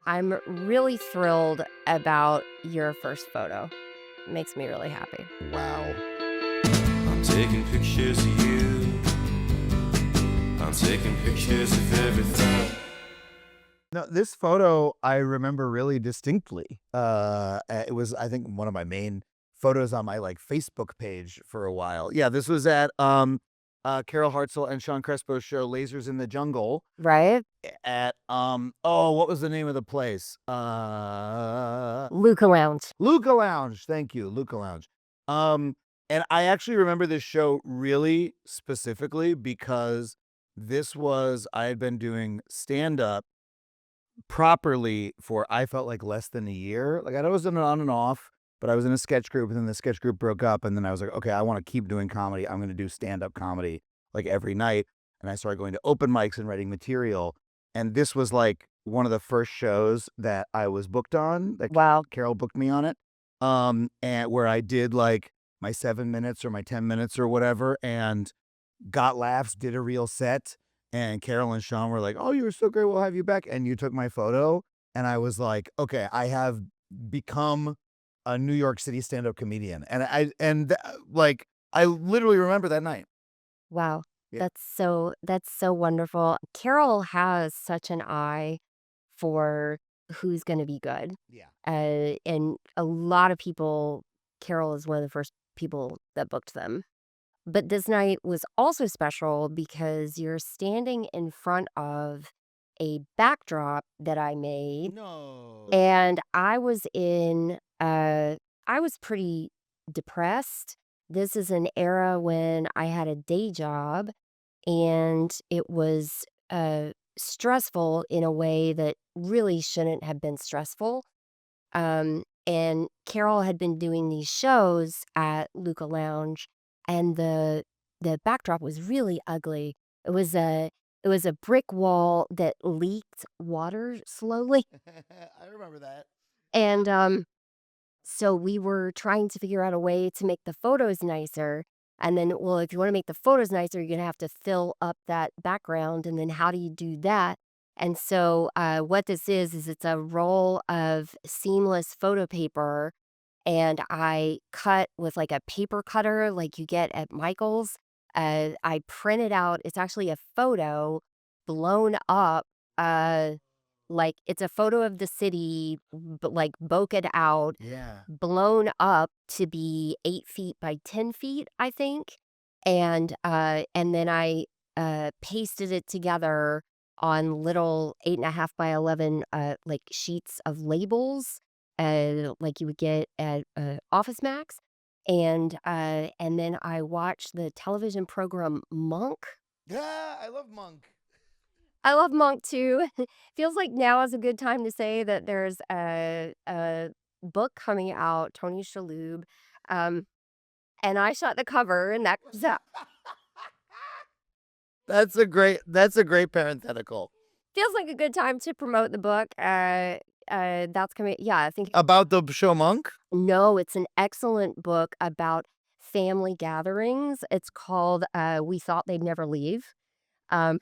I'm really thrilled about your first photo. Makes me really happy. Wow. I'm taking pictures of you. I'm taking pictures of everything. No, this photo I remember really distinctly. It was, I think, one of my main photos on my like Facebook page for a while. Yeah, this was at Carol Hartzell and Sean Crespo's show Lasers in the Jungle Right? at oh, what was the name of the place? Luca Lounge. Luca Lounge. Thank you, Luca Lounge. Um, and I actually remember this show really specifically because this was I had been doing stand up properly for I felt like less than a year. Like I was doing it on and off, but I was in a sketch group and then the sketch group broke up and then I was like, okay, I want to keep doing comedy. I'm going to do stand-up comedy like every night. And I started going to open mics and writing material. And this was like one of the first shows that I was booked on. Like Wow. Carol booked me on it. And where I did like my 7 minutes or my 10 minutes or whatever and got laughs, did a real set. And Carol and Sean were like, "Oh, you were so great. We'll have you back." And you took my photo. And I was like, okay, I have become a New York City stand-up comedian. Like, I literally remember that night. Wow. Yeah. That's so wonderful. Carol has such an eye for who's going to be good. Yeah. And a lot of people, Carol is one of the first people that booked them. But this night was also special because you're standing in front of a backdrop that I made, No. and I was pretty depressed. This is an era when I had a day job, and it was, stressful in a way that really shouldn't have been stressful. And Carol had been doing these shows at Luca Lounge, and the backdrop was really ugly. It was a it was a brick wall that leaked water slowly, I remember that. and, so we were trying to figure out a way to make the photos nicer, and then, well, if you wanna make the photos nicer, you're gonna have to fill up that background, and then how do you do that? And so, what this is it's a roll of seamless photo paper, and I cut with, like, a paper cutter like you get at Michael's. I printed out it's actually a photo blown up, like, it's a photo of the city, but, like, bokeh out, Yeah. blown up to be 8 feet by 10 feet, I think, and then I, pasted it together on little 8.5 by 11, like, sheets of labels, like you would get at, Office Max, and then I watched the television program Monk. Yeah, I love Monk. I love Monk too. Feels like now is a good time to say that there's a book coming out, Tony Shalhoub, um, and I shot the cover, and that comes out. That's a great parenthetical. Feels like a good time to promote the book. That's coming. Yeah, I think. About the show Monk? No, it's an excellent book about family gatherings. It's called "We Thought They'd Never Leave." Um,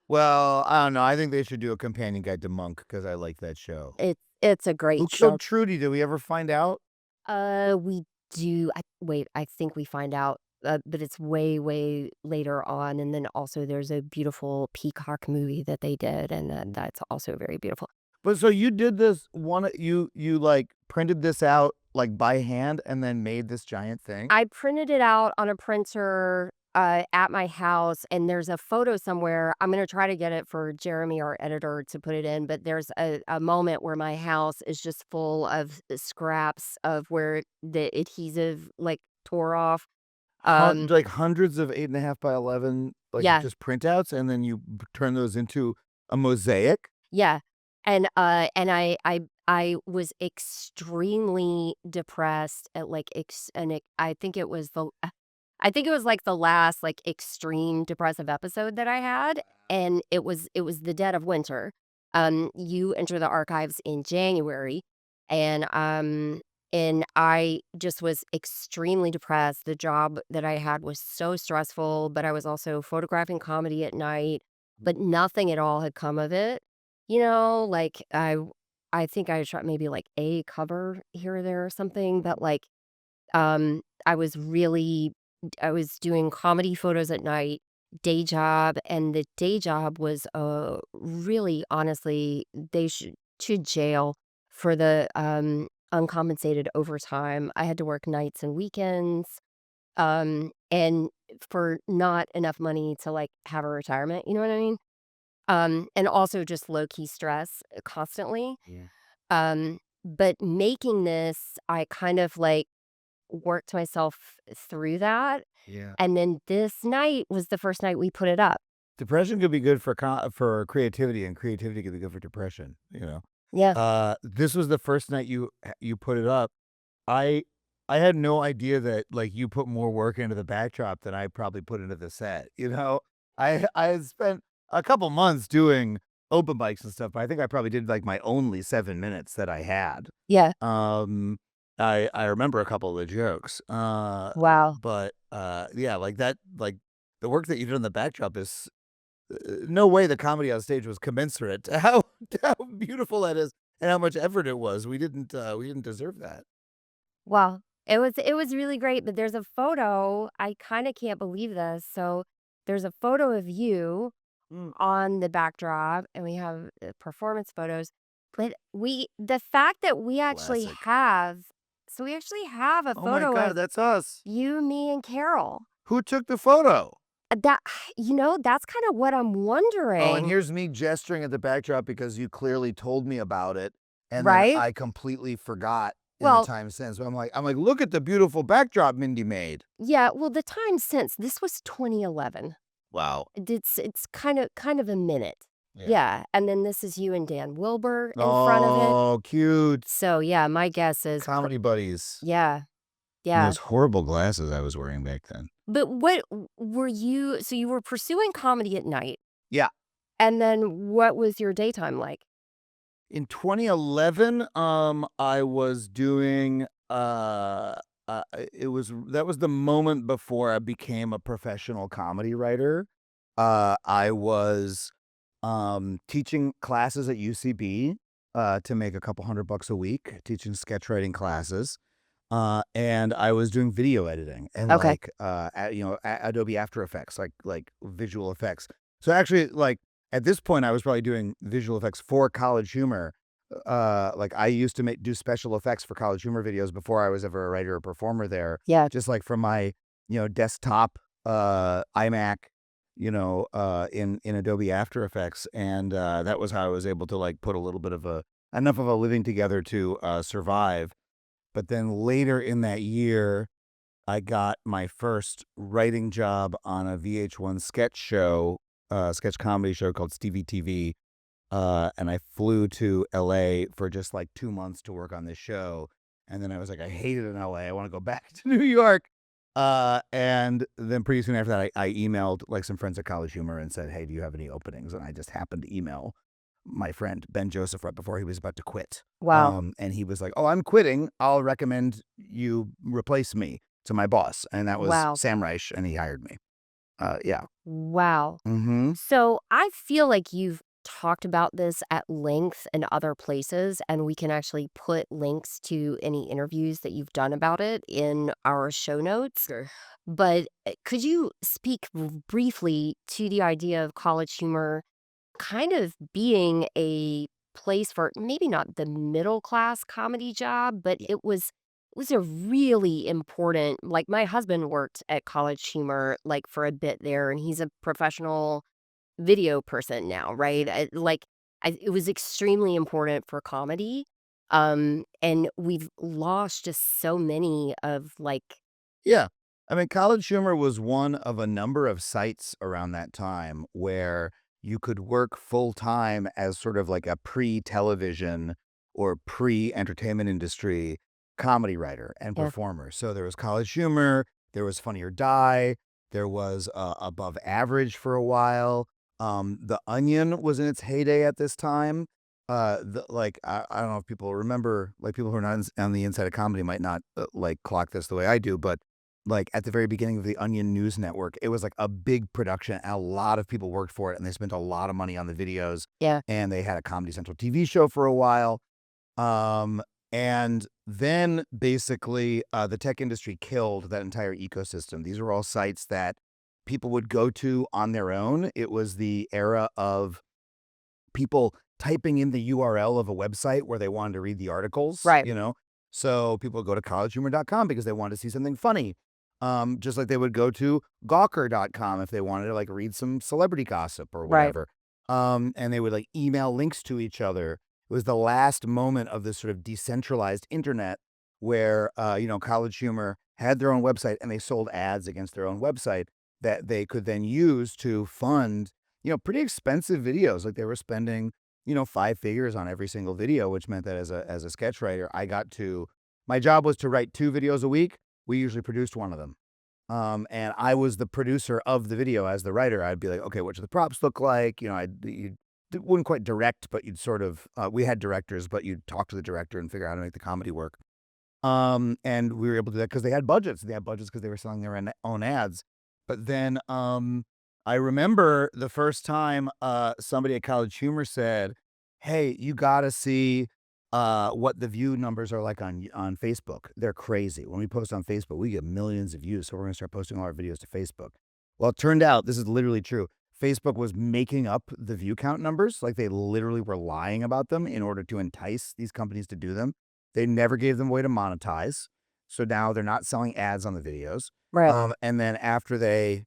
Well, I don't know. I think they should do a companion guide to Monk because I like that show. it's a great Who killed show. Trudy? Did we ever find out? We do. Wait, I think we find out, but it's way, way later on. And then also there's a beautiful Peacock movie that they did, and then that's also very beautiful. But so you did this one you, like, printed this out, like, by hand and then made this giant thing? I printed it out on a printer at my house, and there's a photo somewhere. I'm gonna try to get it for Jeremy, our editor, to put it in. But there's a moment where my house is just full of scraps of where the adhesive like tore off. Um, Like, hundreds of 8.5 by 11, like, yeah, just printouts, and then you turn those into a mosaic? Yeah, and I was extremely depressed at, like, I think it was I think it was, like, the last, like, extreme depressive episode that I had, and it was the dead of winter. You enter the archives in January, and I just was extremely depressed. The job that I had was so stressful, but I was also photographing comedy at night, but nothing at all had come of it. like, I think I shot maybe, like, a cover here or there or something, but, like, I was really I was doing comedy photos at night, day job, and the day job was, really honestly, they should jail for the, uncompensated overtime. I had to work nights and weekends, and for not enough money to, like, have a retirement, you know what I mean? And also just low key stress constantly. Yeah. But making this, I kind of like worked myself through that. Yeah. And then this night was the first night we put it up. Depression could be good for creativity, and creativity could be good for depression, you know? Yeah. This was the first night you put it up. I I had no idea that, like, you put more work into the backdrop than I probably put into the set, you know? I had spent a couple months doing open mics and stuff, but I think I probably did, like, my only 7 minutes that I had. Yeah. Um, I remember a couple of the jokes, Wow. but, yeah, like, the work that you did on the backdrop is no way the comedy on stage was commensurate to how to how beautiful that is and how much effort it was. We didn't deserve that. Well, it was really great, but there's a photo, I kinda can't believe this, so there's a photo of you Mm. on the backdrop, and we have, performance photos, but the fact that Classic. we actually have a Oh my photo god, of that's us. you, me, and Carol. Who took the photo? That that's kinda what I'm Oh, and wondering, here's me gesturing at the backdrop because you clearly told me about it, and then right? I completely forgot in the Well, time since. But I'm like, "Look at the beautiful backdrop Mindy made." yeah, well, the time since, this was 2011. Wow. It's kind of a minute. Yeah. Yeah, and then this is you and Dan Wilbur in front of it. Oh, cute. So, yeah, my guess is Comedy buddies. yeah, And yeah. those horrible glasses I was wearing back then. But were you so you were pursuing comedy at night, Yeah. and then what was your daytime like? In 2011, I was doing, it was that was the moment before I became a professional comedy writer. I was, teaching classes at UCB, to make a couple $100 a week, teaching sketch writing classes. And I was doing video editing and Okay. like, Adobe After Effects, like visual effects. So actually, like at this point, I was probably doing visual effects for College Humor. Like I used to do special effects for College Humor videos before I was ever a writer or performer there. Yeah. Just like from my, desktop, iMac, in Adobe After Effects, and that was how I was able to like put a little bit of a enough of a living together to survive. But then later in that year, I got my first writing job on a VH1 sketch show, sketch comedy show called Stevie TV. And I flew to LA for just like 2 months to work on this show. And then I was like, I hate it in LA. I want to go back to New York. And then pretty soon after that, I emailed like some friends at College Humor and said, hey, do you have any openings? And I just happened to email my friend Ben Joseph right before he was about to quit. Wow. And he was like, "Oh, I'm quitting. I'll recommend you replace me to my boss." And that was Wow. Sam Reich, and he hired me. Yeah. Wow. Mhm. So, I feel like you've talked about this at length in other places, and we can actually put links to any interviews that you've done about it in our show notes. Okay. But, could you speak briefly to the idea of College Humor kind of being a place for maybe not the middle class comedy job, but Yeah. it was a really important, like, my husband worked at College Humor, like, for a bit there, and he's a professional video person now, right? It was extremely important for comedy, and we've lost just so many of, like Yeah. I mean, College Humor was one of a number of sites around that time where you could work full time as sort of like a pre-television or pre-entertainment industry comedy writer and yeah, performer. So there was College Humor, there was Funny or Die, there was Above Average for a while. The Onion was in its heyday at this time. I don't know if people remember, like people who are not on the inside of comedy might not like clock this the way I do, but like, at the very beginning of the Onion News Network, it was, like, a big production, and a lot of people worked for it, and they spent a lot of money on the videos, Yeah. and they had a Comedy Central TV show for a while, um, and then, basically, the tech industry killed that entire ecosystem. These were all sites that people would go to on their own. It was the era of people typing in the URL of a website where they wanted to read the articles, Right. you know? So people would go to collegehumor.com because they wanted to see something funny. Just like they would go to gawker.com if they wanted to like read some celebrity gossip or Right. whatever. And they would like email links to each other. It was the last moment of this sort of decentralized internet where, College Humor had their own website and they sold ads against their own website that they could then use to fund pretty expensive videos. Like they were spending, 5 figures on every single video, which meant that as a sketch writer, my job was to write 2 videos a week. We usually produced one of them. And I was the producer of the video as the writer. I'd be like, okay, what do the props look like? You wouldn't quite direct, but you'd sort of, we had directors, but you'd talk to the director and figure out how to make the comedy work. And we were able to do that because they had budgets. They had budgets because they were selling their own ads. But then, I remember the first time, somebody at College Humor said, "Hey, you gotta see, what the view numbers are like on Facebook. They're crazy. When we post on Facebook, we get millions of views, so we're gonna start posting all our videos to Facebook." Well, it turned out this is literally true. Facebook was making up the view count numbers, like, they literally were lying about them in order to entice these companies to do them. They never gave them a way to monetize, so now they're not selling ads on the videos. Right. And then after they,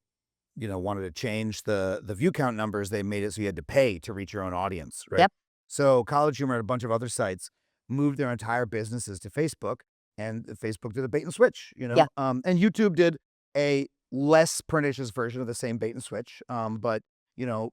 wanted to change the view count numbers, they made it so you had to pay to reach your own audience, right? Yep. So College Humor and a bunch of other sites moved their entire businesses to Facebook, and Facebook did a bait and switch, Yeah. and YouTube did a less pernicious version of the same bait and switch. But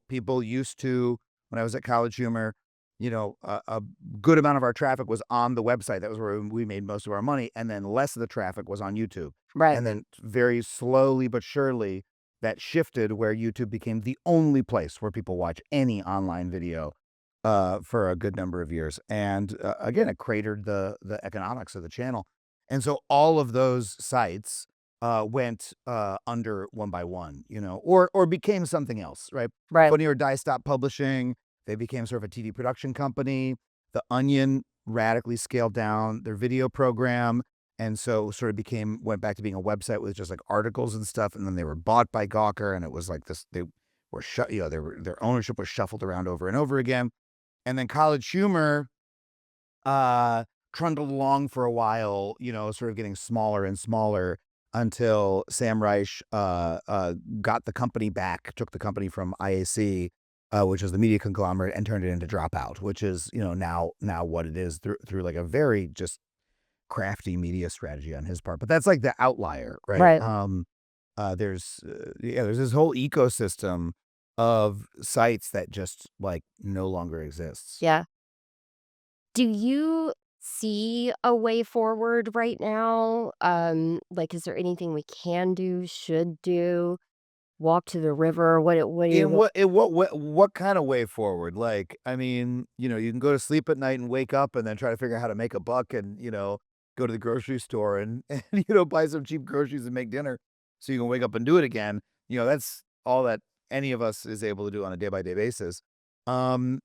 people used to when I was at College Humor, a good amount of our traffic was on the website. That was where we made most of our money, and then less of the traffic was on YouTube. Right. And then very slowly but surely, that shifted where YouTube became the only place where people watch any online video, for a good number of years. And, again, it cratered the economics of the channel. And so all of those sites, went, under one by one, or became something else, right? Right. Funny or Die stopped publishing. They became sort of a TV production company. The Onion radically scaled down their video program, and so sort of went back to being a website with just, like, articles and stuff, and then they were bought by Gawker, and it was like this they were their ownership was shuffled around over and over again. And then College Humor, trundled along for a while, sort of getting smaller and smaller until Sam Reich, got the company back, took the company from IAC, which was the media conglomerate, and turned it into Dropout, which is, now what it is through like a very just crafty media strategy on his part. But that's like the outlier, right? Right. There's this whole ecosystem of sites that just like no longer exists. Yeah. Do you see a way forward right now? Like, is there anything we can do, should do? Walk to the river? What do you In what kind of way forward? Like, I mean, you can go to sleep at night and wake up and then try to figure out how to make a buck and, go to the grocery store and, buy some cheap groceries and make dinner so you can wake up and do it again. That's all that any of us is able to do on a day by day basis. Um,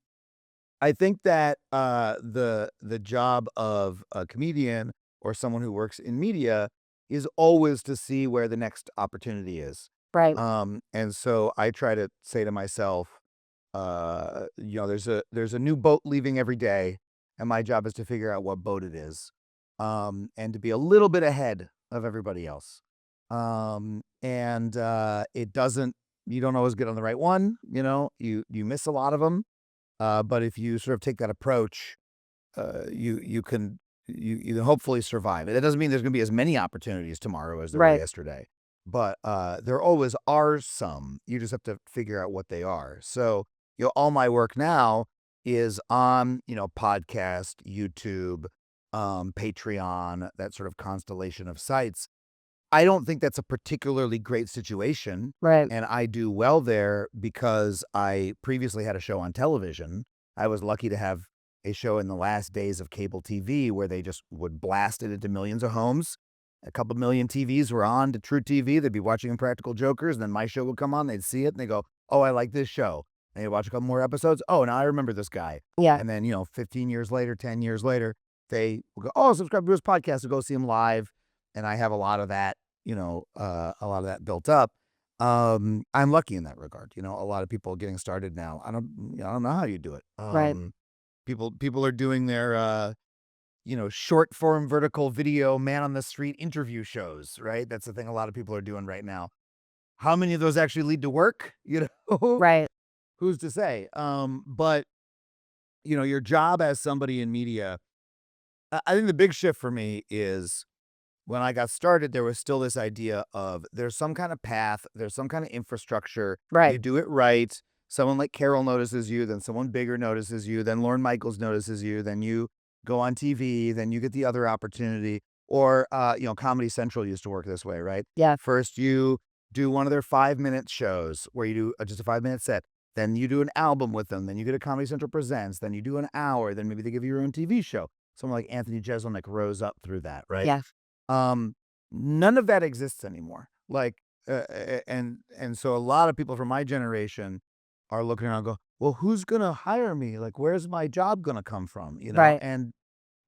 I think that, the job of a comedian or someone who works in media is always to see where the next opportunity is. Right. And so I try to say to myself, there's a new boat leaving every day, and my job is to figure out what boat it is, and to be a little bit ahead of everybody else. And it doesn't you don't always get on the right one, you miss a lot of them. But if you sort of take that approach, you can hopefully survive. And that doesn't mean there's gonna be as many opportunities tomorrow as there were Right. yesterday, but, there always are some. You just have to figure out what they are. So, all my work now is on, podcast, YouTube, Patreon, that sort of constellation of sites. I don't think that's a particularly great situation, Right. and I do well there because I previously had a show on television. I was lucky to have a show in the last days of cable TV where they just would blast it into millions of homes, a couple million TVs were on to TruTV. They'd be watching Impractical Jokers, and then my show would come on. They'd see it, and they go, "Oh, I like this show." And they watch a couple more episodes. "Oh, now I remember this guy." Yeah. And then, 15 years later, 10 years later, they will go, "Oh, subscribe to his podcast," to go see him live. And I have a lot of that, a lot of that built up. I'm lucky in that regard. A lot of people getting started now. I don't know how you do it. Right. People are doing their, short form vertical video man on the street interview shows, right? That's the thing a lot of people are doing right now. How many of those actually lead to work? Right. Who's to say? But your job as somebody in media, I think the big shift for me is when I got started, there was still this idea of there's some kind of path, there's some kind of infrastructure. Right. You do it right. Someone like Carol notices you, then someone bigger notices you, then Lorne Michaels notices you, then you go on TV, then you get the other opportunity. Or, Comedy Central used to work this way, right? Yeah. First, you do one of their 5-minute shows where you do just a 5-minute set. Then you do an album with them. Then you get a Comedy Central Presents. Then you do an hour. Then maybe they give you your own TV show. Someone like Anthony Jeselnik rose up through that, right? Yeah. Um, None of that exists anymore. Like, and so a lot of people from my generation are looking around and go, well, who's going to hire me? Like, where's my job going to come from? Right. And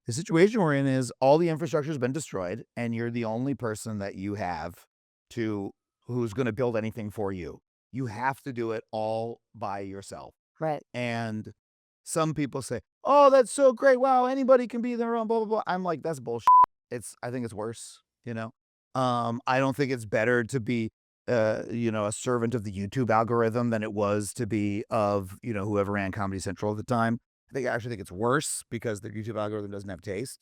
the situation we're in is all the infrastructure has been destroyed and you're the only person that you have who's going to build anything for you. You have to do it all by yourself. Right. And some people say, oh, that's so great. Wow, anybody can be their own, blah, blah, blah. I'm like, that's bullshit. I think it's worse. I don't think it's better to be, a servant of the YouTube algorithm than it was to be of, whoever ran Comedy Central at the time. I actually think it's worse because the YouTube algorithm doesn't have taste.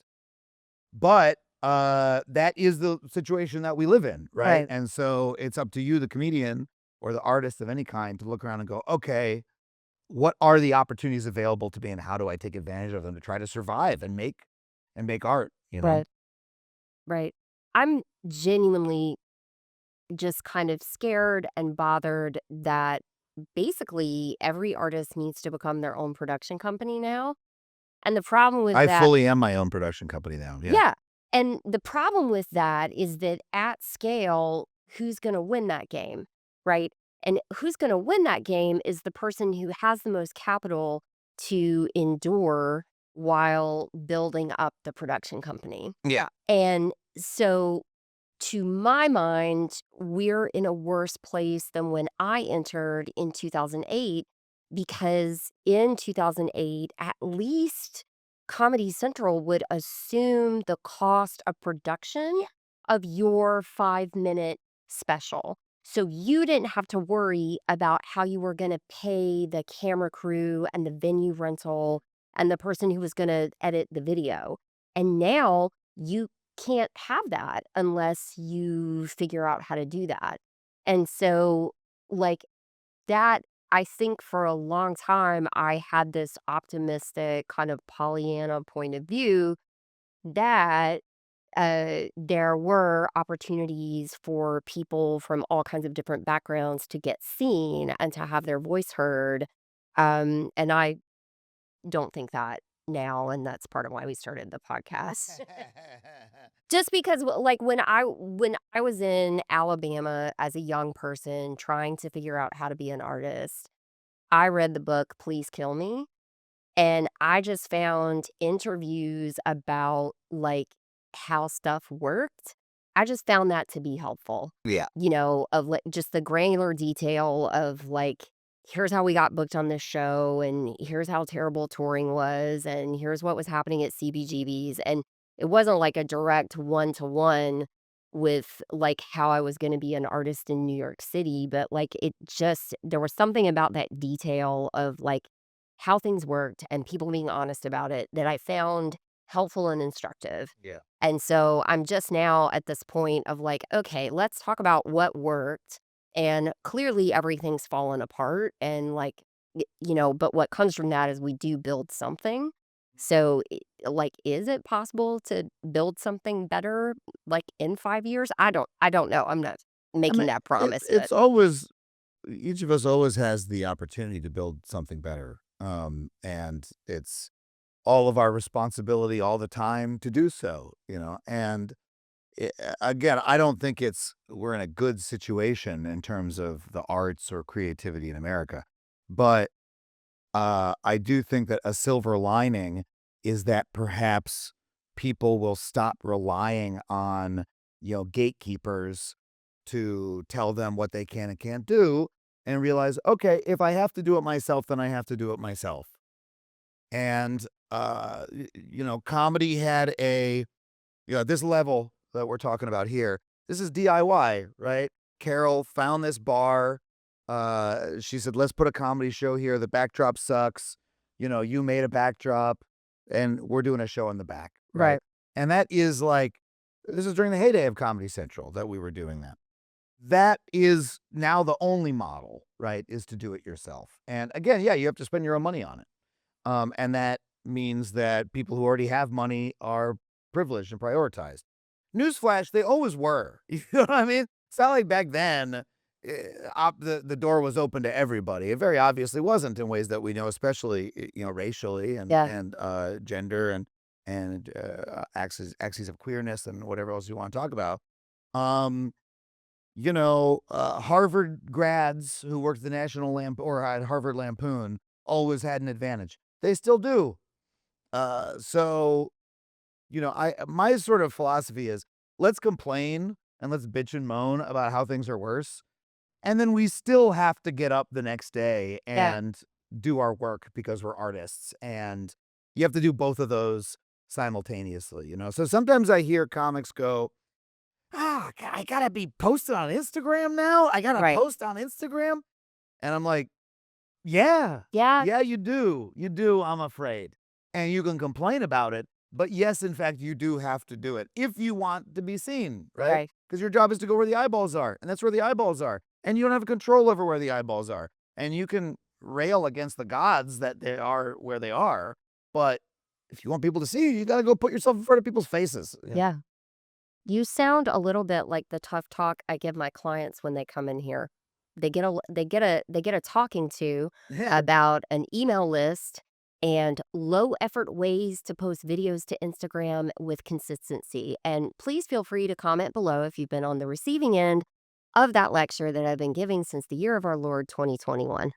But that is the situation that we live in, right? Right. And so it's up to you, the comedian or the artist of any kind, to look around and go, okay, what are the opportunities available to me and how do I take advantage of them to try to survive and make art? Right. Right. I'm genuinely just kind of scared and bothered that basically every artist needs to become their own production company now. And the problem with I that, fully am my own production company now. Yeah. yeah. And the problem with that is that at scale, who's going to win that game? Right. And who's going to win that game is the person who has the most capital to endure while building up the production company. Yeah. And so, to my mind, we're in a worse place than when I entered in 2008 because in 2008, at least Comedy Central would assume the cost of production of your 5-minute special. So you didn't have to worry about how you were going to pay the camera crew and the venue rental and the person who was going to edit the video. And now you can't have that unless you figure out how to do that. And so, like, that, I think for a long time, I had this optimistic kind of Pollyanna point of view that there were opportunities for people from all kinds of different backgrounds to get seen and to have their voice heard. And I don't think that now, and that's part of why we started the podcast. Just because like when I was in Alabama as a young person trying to figure out how to be an artist, I read the book Please Kill Me, and I just found interviews about, like, how stuff worked. I just found that to be helpful, Yeah. of, like, just the granular detail of, like, here's how we got booked on this show, and here's how terrible touring was, and here's what was happening at CBGB's, and it wasn't like a direct one-to-one with, like, how I was gonna be an artist in New York City, but, like, it just there was something about that detail of, like, how things worked and people being honest about it that I found helpful and instructive. Yeah. And so I'm just now at this point of like, okay, let's talk about what worked. And clearly everything's fallen apart. And like, but what comes from that is we do build something. So, like, is it possible to build something better, like in 5 years? I don't know. I'm not I making mean, that promise, but it's always, each of us always has the opportunity to build something better. And it's all of our responsibility all the time to do so. And again, I don't think we're in a good situation in terms of the arts or creativity in America, but I do think that a silver lining is that perhaps people will stop relying on, gatekeepers to tell them what they can and can't do and realize, okay, if I have to do it myself, then I have to do it myself. And, comedy had this level that we're talking about here, this is DIY, right? Carol found this bar. She said, let's put a comedy show here. The backdrop sucks. You made a backdrop and we're doing a show in the back, right? Right. And that is like, this is during the heyday of Comedy Central that we were doing that. That is now the only model, right? Is to do it yourself. And again, yeah, you have to spend your own money on it. And that means that people who already have money are privileged and prioritized. Newsflash, they always were. You know what I mean? It's not like back then the door was open to everybody. It very obviously wasn't in ways that we know, especially racially and Yeah. and gender and axes of queerness and whatever else you want to talk about. Um, Harvard grads who worked at the National Lamp or at Harvard Lampoon always had an advantage. They still do. So, I my sort of philosophy is let's complain and let's bitch and moan about how things are worse. And then we still have to get up the next day Yeah. and do our work because we're artists. And you have to do both of those simultaneously. So sometimes I hear comics go, I gotta be posted on Instagram now. I gotta Right. post on Instagram. And I'm like, yeah. Yeah. Yeah, you do. You do, I'm afraid. And you can complain about it, but yes, in fact, you do have to do it if you want to be seen, right? Right. Because your job is to go where the eyeballs are, and that's where the eyeballs are. And you don't have control over where the eyeballs are. And you can rail against the gods that they are where they are, but if you want people to see you, you gotta go put yourself in front of people's faces. Yeah. Yeah. You sound a little bit like the tough talk I give my clients when they come in here. They get a talking to Yeah. about an email list and low effort ways to post videos to Instagram with consistency. And please feel free to comment below if you've been on the receiving end of that lecture that I've been giving since the year of our Lord 2021.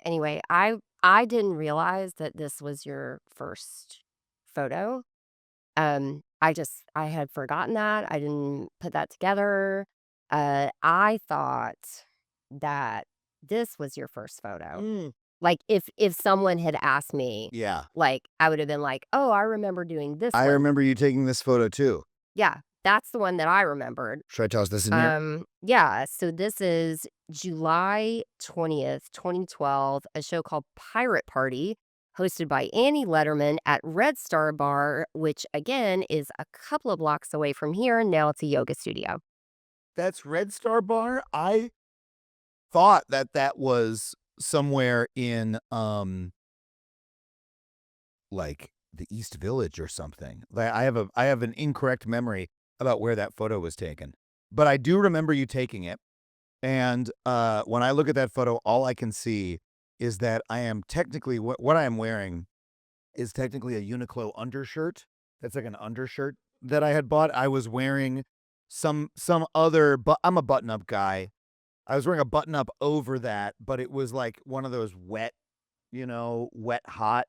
Anyway, I didn't realize that this was your first photo. I had forgotten that. I didn't put that together. I thought that this was your first photo. Mm. Like, if someone had asked me, Yeah. like, I would have been like, "Oh, I remember doing this I one." remember you taking this photo too. Yeah, that's the one that I remembered. Should I toss this in here? Yeah, so this is July 20th, 2012, a show called Pirate Party, hosted by Annie Letterman at Red Star Bar, which again is a couple of blocks away from here. Now it's a yoga studio. That's Red Star Bar? I thought that was somewhere in, like, the East Village or something. Like, I have an incorrect memory about where that photo was taken, but I do remember you taking it, and, when I look at that photo, all I can see is that I am technically what I am wearing is technically a Uniqlo undershirt. That's like an undershirt that I had bought. I was wearing some other but I'm a button-up guy. I was wearing a button-up over that, but it was like one of those wet hot,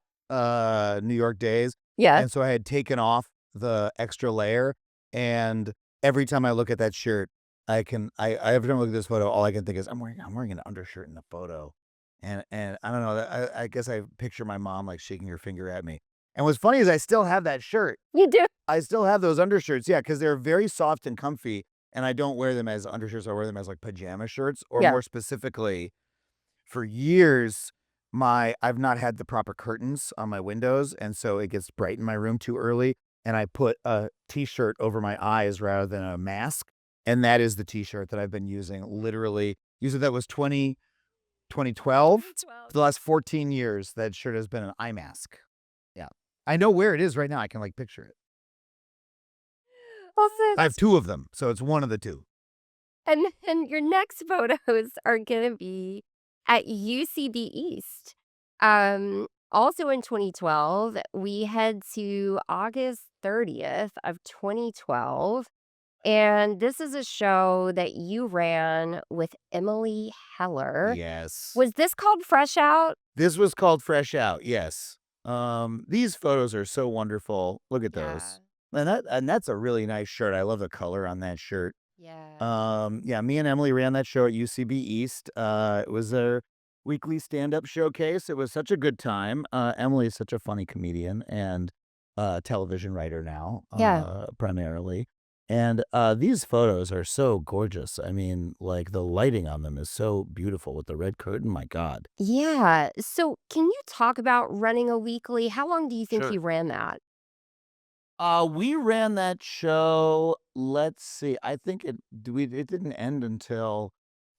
New York days, Yeah. and so I had taken off the extra layer, and every time I look at that shirt, every time I look at this photo, all I can think is, I'm wearing an undershirt in the photo, and I don't know, I guess I picture my mom, like, shaking her finger at me, and what's funny is I still have that shirt. You do? I still have those undershirts, yeah, because 'cause they're very soft and comfy, and I don't wear them as undershirts, I wear them as, like, pajama shirts, or Yeah. more specifically, for years, I've not had the proper curtains on my windows, and so it gets bright in my room too early, and I put a T-shirt over my eyes rather than a mask, and that is the T-shirt that I've been using literally that was 2012. For the last 14 years, that shirt has been an eye mask. Yeah. I know where it is right now, I can, like, picture it. Also, I have 2 of them, so it's one of the 2. and then your next photos are gonna be at UCB East. Also in 2012, we head to August 30th of 2012, and this is a show that you ran with Emily Heller. Yes. Was this called Fresh Out? This was called Fresh Out, yes. These photos are so wonderful. Look at Yeah. those. And that's a really nice shirt. I love the color on that shirt. Yeah. Yeah, me and Emily ran that show at UCB East. It was a weekly stand-up showcase. It was such a good time. Emily is such a funny comedian and television writer now, Yeah. primarily. And these photos are so gorgeous. I mean, like the lighting on them is so beautiful with the red curtain. My God. Yeah. So, can you talk about running a weekly? How long do you think Sure. you ran that? We ran that show, let's see, I think it didn't end until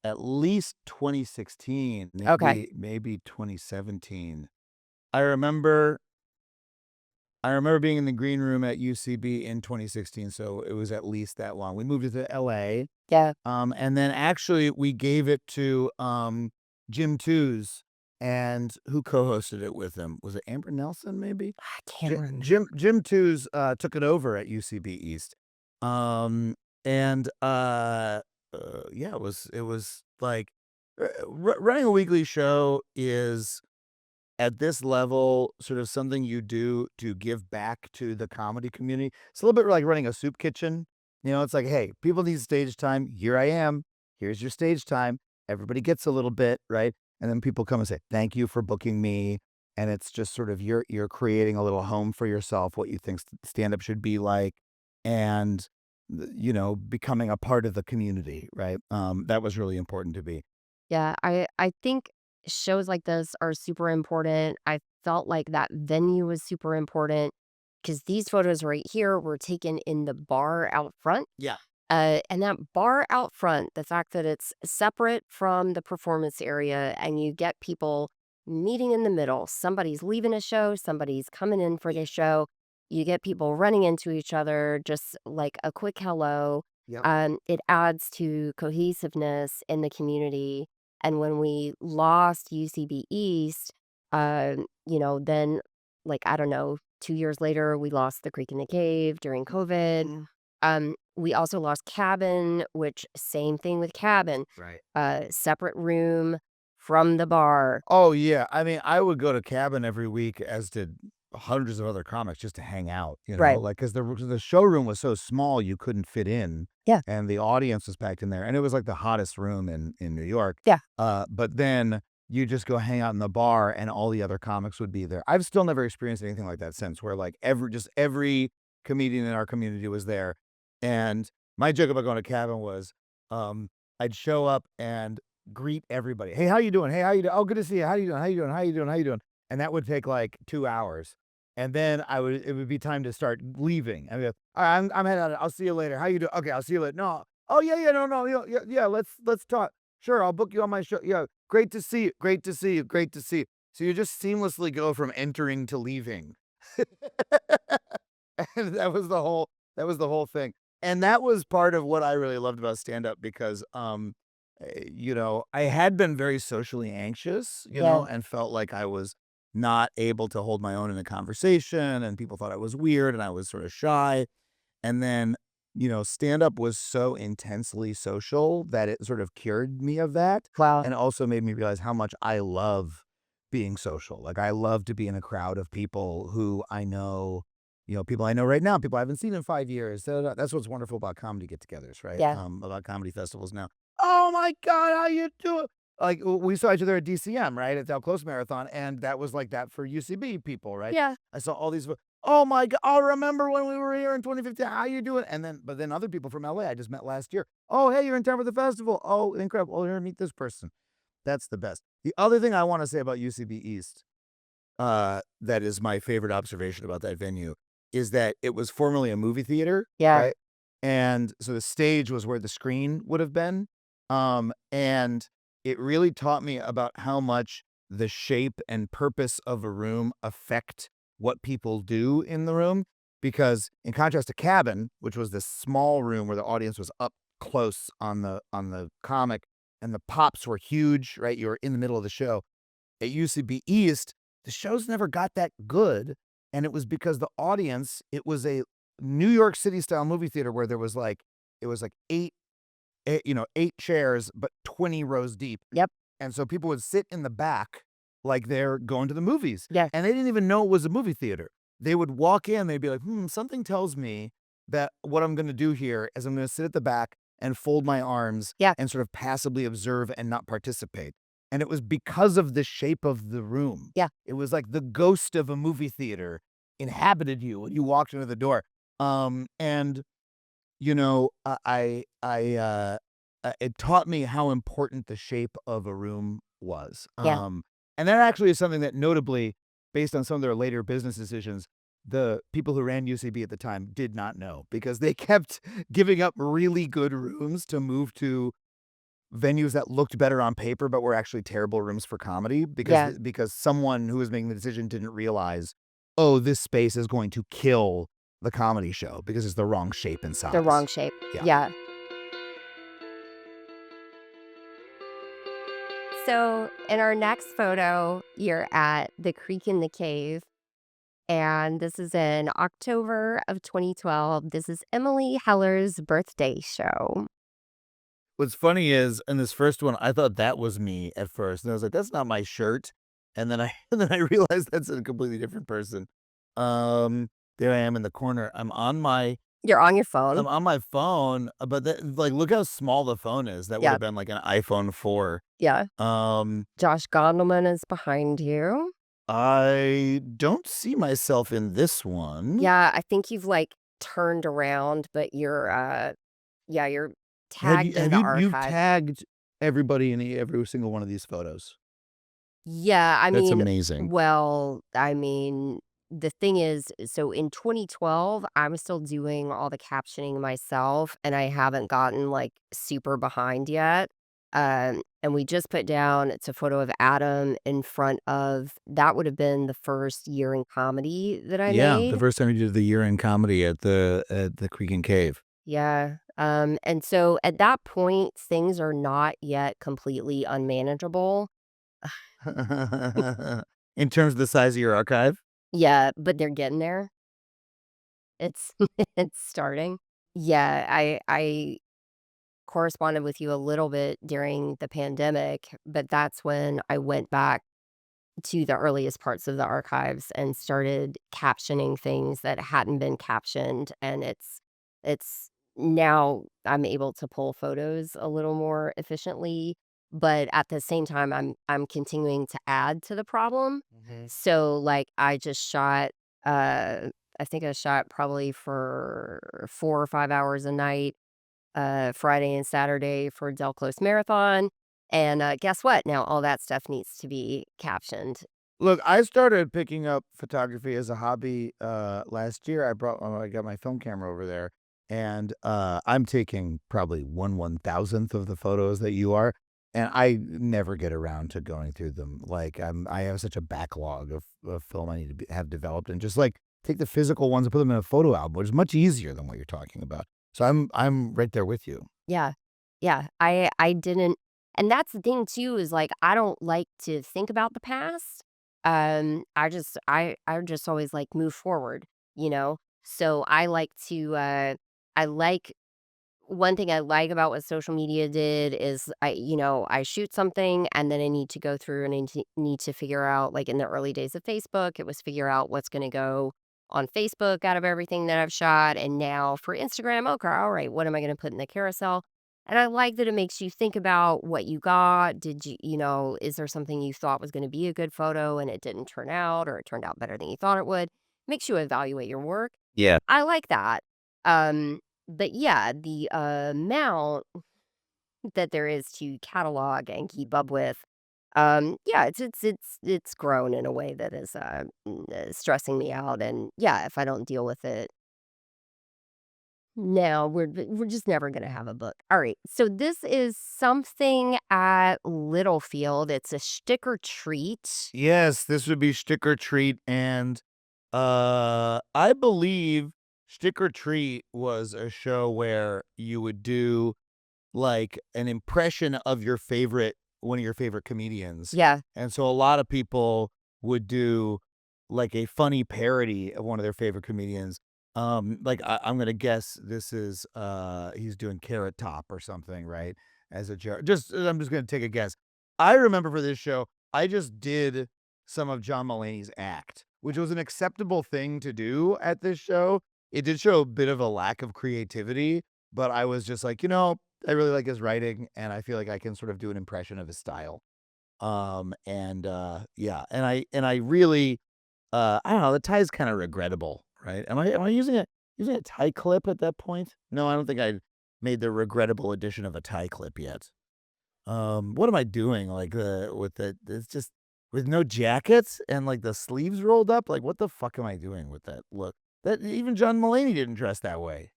at least 2016, Okay. maybe 2017. I remember I remember being in the green room at UCB in 2016, so it was at least that long. We moved it to LA, Yeah. and then actually we gave it to, Jim Twos, and who co-hosted it with him? Was it Amber Nelson, maybe? I can't remember. Jim Twos, took it over at UCB East. Um, and, yeah, it was like, running a weekly show is at this level, sort of something you do to give back to the comedy community. It's a little bit like running a soup kitchen. You know, it's like, hey, people need stage time. Here I am. Here's your stage time. Everybody gets a little bit, right? And then people come and say, thank you for booking me. And it's just sort of you're creating a little home for yourself, what you think stand up should be like, and becoming a part of the community, right? That was really important to be. Yeah, I think shows like this are super important. I felt like that venue was super important because these photos right here were taken in the bar out front. Yeah. And that bar out front, the fact that it's separate from the performance area and you get people meeting in the middle. Somebody's leaving a show, somebody's coming in for the show. You get people running into each other, just like a quick hello. Yep. It adds to cohesiveness in the community. And when we lost UCB East, then like, I don't know, 2 years later, we lost the Creek in the Cave during COVID. Mhm. We also lost Cabin, which same thing with Cabin, Right. separate room from the bar. Oh, yeah. I mean, I would go to Cabin every week, as did hundreds of other comics, just to hang out, Right. like, 'cause the showroom was so small, you couldn't fit in, Yeah. and the audience was packed in there, and it was, like, the hottest room in New York. Yeah. But then you just go hang out in the bar, and all the other comics would be there. I've still never experienced anything like that since, where, like, every comedian in our community was there, and my joke about going to Cabin was, I'd show up and greet everybody. "Hey, how you doing? Hey, how you doing? Oh, good to see you. How you doing? How you doing? How you doing? How you doing?" And that would take, like, 2 hours. And then it would be time to start leaving. I mean, "Alright, I'm heading out. I'll see you later. How you doing? Okay, I'll see you later. No. Oh, yeah, yeah, no, no, yeah, yeah, yeah, let's talk. Sure, I'll book you on my show. Yeah, great to see you. Great to see you. Great to see you." So you just seamlessly go from entering to leaving. And that was the whole thing. And that was part of what I really loved about stand up because I had been very socially anxious, Yeah. and felt like I was not able to hold my own in a conversation, and people thought I was weird and I was sort of shy. And then, stand up was so intensely social that it sort of cured me of that, Wow. and also made me realize how much I love being social. Like, I love to be in a crowd of people who I know, people I know right now, people I haven't seen in 5 years. So that's what's wonderful about comedy get-togethers, right? Yeah. About comedy festivals now. "Oh my god, how you doing?" Like, we saw each other at DCM, right, at the Al Close Marathon, and that was like that for UCB people, right? Yeah. I saw all these "Oh my god, I remember when we were here in 2015, how you doing?" But then other people from LA I just met last year. "Oh, hey, you're in town for the festival. Oh, incredible. Oh, here, meet this person." That's the best. The other thing I wanna say about UCB East, that is my favorite observation about that venue, is that it was formerly a movie theater, Yeah. right? And so the stage was where the screen would have been, and it really taught me about how much the shape and purpose of a room affect what people do in the room, because in contrast to Cabin, which was this small room where the audience was up close on the comic, and the pops were huge, right? You were in the middle of the show. At UCB East, the shows never got that good, and it was because the audience, it was a New York City style movie theater where there was like it was like 8 chairs, but 20 rows deep. Yep. And so people would sit in the back like they're going to the movies, Yeah. and they didn't even know it was a movie theater. They would walk in, they'd be like, something tells me that what I'm gonna do here is I'm gonna sit at the back and fold my arms Yeah. and sort of passively observe and not participate. And it was because of the shape of the room. Yeah. It was like the ghost of a movie theater inhabited you when you walked into the door. And it taught me how important the shape of a room was. Yeah. And that actually is something that notably, based on some of their later business decisions, the people who ran UCB at the time did not know because they kept giving up really good rooms to move to venues that looked better on paper but were actually terrible rooms for comedy Yeah. because someone who was making the decision didn't realize, oh, this space is going to kill the comedy show because it's the wrong shape and The wrong size. shape. Yeah. Yeah. So in our next photo, you're at the Creek in the Cave. And this is in October of 2012. This is Emily Heller's birthday show. What's funny is in this first one, I thought that was me at first, and I was like, "That's not my shirt." And then I and then I realized that's a completely different person. There I am in the corner. You're on your phone. I'm on my phone, but like, look how small the phone is. That would Yeah. have been like an iPhone 4. Yeah. Um, Josh Gondelman is behind you. I don't see myself in this one. Yeah, I think you've like turned around, but yeah, you're tagged in the You've archive. tagged everybody in every single one of these photos. Yeah, That's amazing. the thing is, so in 2012, I'm still doing all the captioning myself, and I haven't gotten, like, super behind yet, and we just put down it's a photo of Adam in front of that would have been the first year in comedy that I Yeah, the made. first time you did the year-end comedy at the Creek and Cave. Yeah, and so at that point, things are not yet completely unmanageable. In terms of the size of your archive? Yeah, but they're getting there. It's it's starting. Yeah, I corresponded with you a little bit during the pandemic, but that's when I went back to the earliest parts of the archives and started captioning things that hadn't been captioned, and it's now I'm able to pull photos a little more efficiently, but at the same time, I'm continuing to add to the problem. Mhm. So, like, I just shot, I think I shot probably for 4 or 5 hours a night, Friday and Saturday for Del Close Marathon, and, guess what? Now all that stuff needs to be captioned. Look, I started picking up photography as a hobby, last year. I got my film camera over there, and, I'm taking probably 1/1000th of the photos that you are, and I never get around to going through them. Like, I have such a backlog of film I need to have developed and just, like, take the physical ones and put them in a photo album, which is much easier than what you're talking about. So I'm right there with you. Yeah. Yeah, I didn't and that's the thing too is, like, I don't like to think about the past. I just always, like, move forward, you know? So I like to, I like one thing I like about what social media did is I shoot something and then I need to go through and I need to figure out, like in the early days of Facebook, it was figure out what's going to go on Facebook out of everything that I've shot. And now for Instagram, okay, all right, what am I going to put in the carousel? And I like that it makes you think about what you got. Did is there something you thought was going to be a good photo and it didn't turn out or it turned out better than you thought it would? Makes you evaluate your work. Yeah. I like that. But yeah, the amount that there is to catalog and keep up with, yeah, it's grown in a way that is stressing me out. And yeah, if I don't deal with it now, we're just never gonna have a book. All right, so this is something at Littlefield. It's a stick or treat. Yes, this would be Stick or Treat, and, I believe Stick or Treat was a show where you would do, like, an impression of your favorite one of your favorite comedians, Yeah, and so a lot of people would do like a funny parody of one of their favorite comedians. Like I'm gonna guess this is he's doing Carrot Top or something, right? As a joke. Just I'm just gonna take a guess. I remember for this show, I just did some of John Mulaney's act, which was an acceptable thing to do at this show. It did show a bit of a lack of creativity, but I was just like, I really like his writing, and I feel like I can sort of do an impression of his style. Yeah, and I really, I don't know, the tie is kind of regrettable, right? Am I using a tie clip at that point? No, I don't think I made the regrettable addition of a tie clip yet. What am I doing? Like with it's just with no jackets and like the sleeves rolled up. Like what the fuck am I doing with that look? That even John Mulaney didn't dress that way.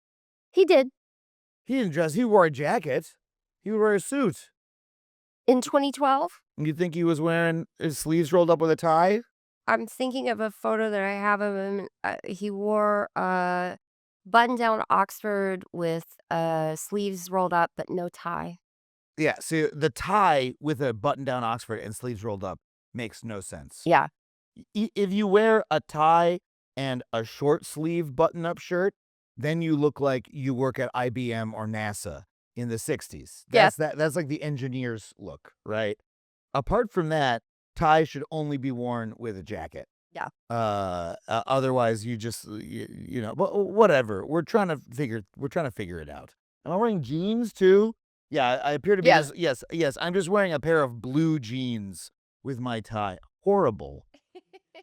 He did. He didn't dress. He wore a jacket. He would wear a suit. In 2012? You think he was wearing his sleeves rolled up with a tie? I'm thinking of a photo that I have of him. He wore a button-down Oxford with sleeves rolled up, but no tie. Yeah, see, the tie with a button-down Oxford and sleeves rolled up makes no sense. Yeah. If you wear a tie and a short sleeve button-up shirt, then you look like you work at IBM or NASA in the 60s. Yeah. That's like the engineer's look, right? Apart from that, ties should only be worn with a jacket. Yeah. Otherwise you just but whatever. We're trying to figure it out. Am I wearing jeans too? Yeah, I appear to be Yes. just yes, I'm just wearing a pair of blue jeans with my tie. Horrible.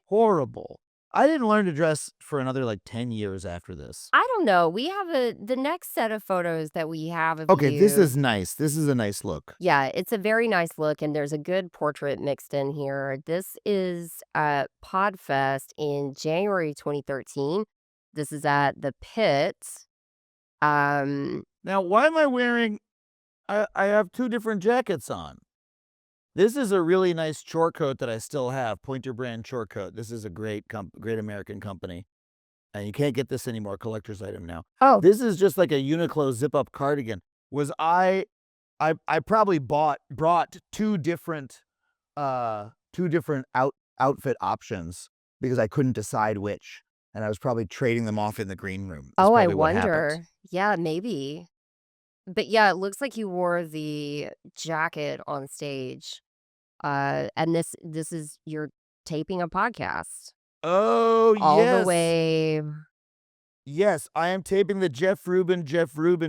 Horrible. I didn't learn to dress for another like 10 years after this. I don't know. We have the next set of photos that we have of Okay, this you. is nice. This is a nice look. Yeah, it's a very nice look, and there's a good portrait mixed in here. This is Podfest in January 2013. This is at the Pit. Now, why am I wearing I have two different jackets on. This is a really nice chore coat that I still have, Pointer brand chore coat. This is a great American company, and you can't get this anymore, collector's item now. Oh, This is just like a Uniqlo zip-up cardigan. Was I probably brought two different outfit options because I couldn't decide which, and I was probably trading them off in the green room. That's oh, I probably what happened. wonder. Yeah, maybe. But yeah, it looks like you wore the jacket on stage. And this is you're taping a podcast Oh, all the yes. way. Yes, I am taping the Jeff Rubin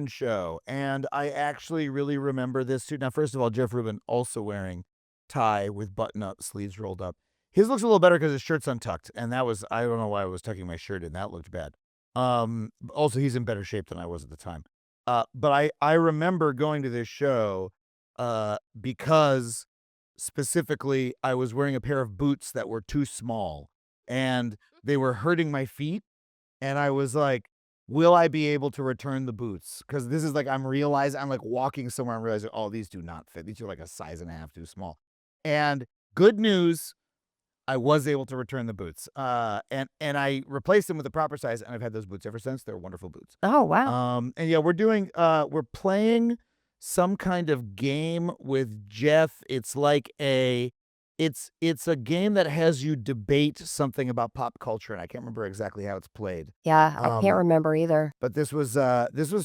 show, and I actually really remember this too. Now, first of all, Jeff Rubin also wearing tie with button-up sleeves rolled up. His looks a little better because his shirt's untucked, and that was I don't know why I was tucking my shirt in. That looked bad. Also, he's in better shape than I was at the time. But I remember going to this show, because specifically I was wearing a pair of boots that were too small, and they were hurting my feet. And I was like, will I be able to return the boots? Because this is like I'm like walking somewhere and realizing, oh, these do not fit. These are like a size and a half too small. And good news, I was able to return the boots. And I replaced them with the proper size, and I've had those boots ever since. They're wonderful boots. Oh, wow. And yeah, we're playing some kind of game with Jeff. It's like it's a game that has you debate something about pop culture, and I can't remember exactly how it's played. Yeah, I can't Um, remember either. but this was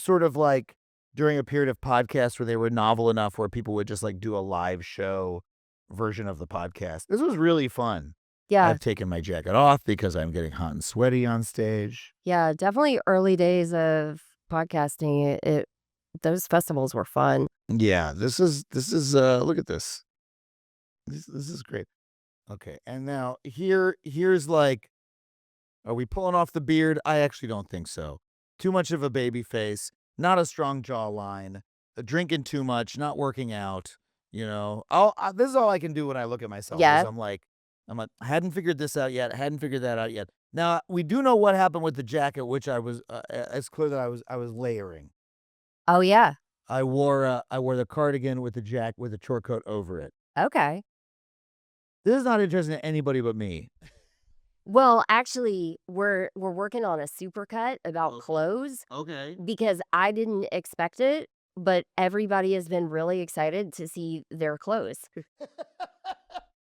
sort of like during a period of podcasts where they were novel enough where people would just like do a live show version of the podcast. This was really fun. Yeah, I've taken my jacket off because I'm getting hot and sweaty on stage. yeah, definitely early days of podcasting. Those festivals were fun. Yeah, this is look at this. This is great. Okay, and now here's like, are we pulling off the beard? I actually don't think so. Too much of a baby face, not a strong jawline, drinking too much, not working out. This is all I can do when I look at myself. Yeah. Is I'm like, I hadn't figured this out yet. Hadn't figured that out yet. Now we do know what happened with the jacket, which I was. It's clear that I was layering. Oh, yeah. I wore the cardigan with the chore coat over it. Okay. This is not interesting to anybody but me. Well, actually, we're working on a supercut about Okay. clothes Okay. because I didn't expect it, but everybody has been really excited to see their clothes.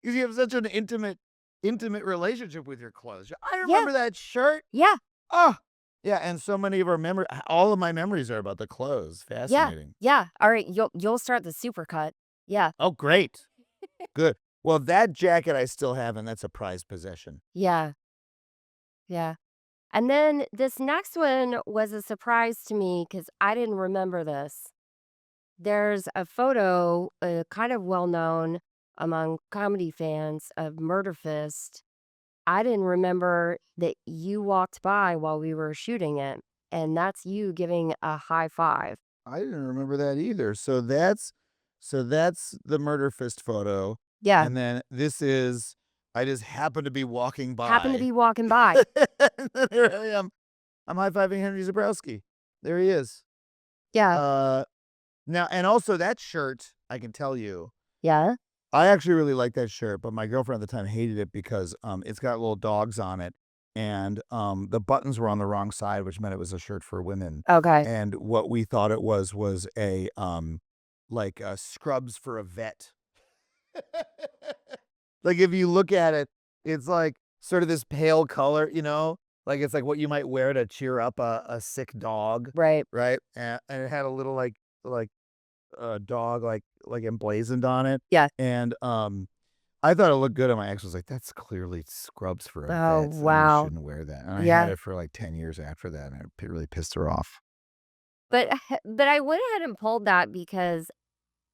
Because you have such an intimate intimate relationship with your clothes. I Yeah. remember that shirt. Yeah. Oh, yeah, and so many of our all of my memories are about the clothes. Yeah. Fascinating. Yeah. All right. You'll start the supercut. Yeah. Oh, great. Good. Well, that jacket I still have, and that's a prized possession. Yeah. Yeah. And then this next one was a surprise to me because I didn't remember this. There's a photo, kind of well known among comedy fans of Murder Fist. I didn't remember that you walked by while we were shooting it, and that's you giving a high five. I didn't remember that either. So that's the murder fist photo, Yeah, and then this is I just happened to be walking happened to by. be walking by. And then here I am. I'm high-fiving Henry Zabrowski. There he is. Yeah, Uh, Now and also that shirt, I can tell you, yeah. I actually really like that shirt, but my girlfriend at the time hated it because, it's got little dogs on it, and, the buttons were on the wrong side, which meant it was a shirt for women, Okay, and what we thought it was a, like, scrubs for a vet. Like, if you look at it, it's, like, sort of this pale color, Like, it's like what you might wear to cheer up a sick dog, right. right? And it had a little, like, dog, like, emblazoned on it, Yeah. and, I thought it looked good, and my ex was like, "That's clearly scrubs for a Oh, vet, and you wow. shouldn't wear that," and I had Yeah. it for, like, 10 years after that, and it really pissed her off. But but I went ahead and pulled that because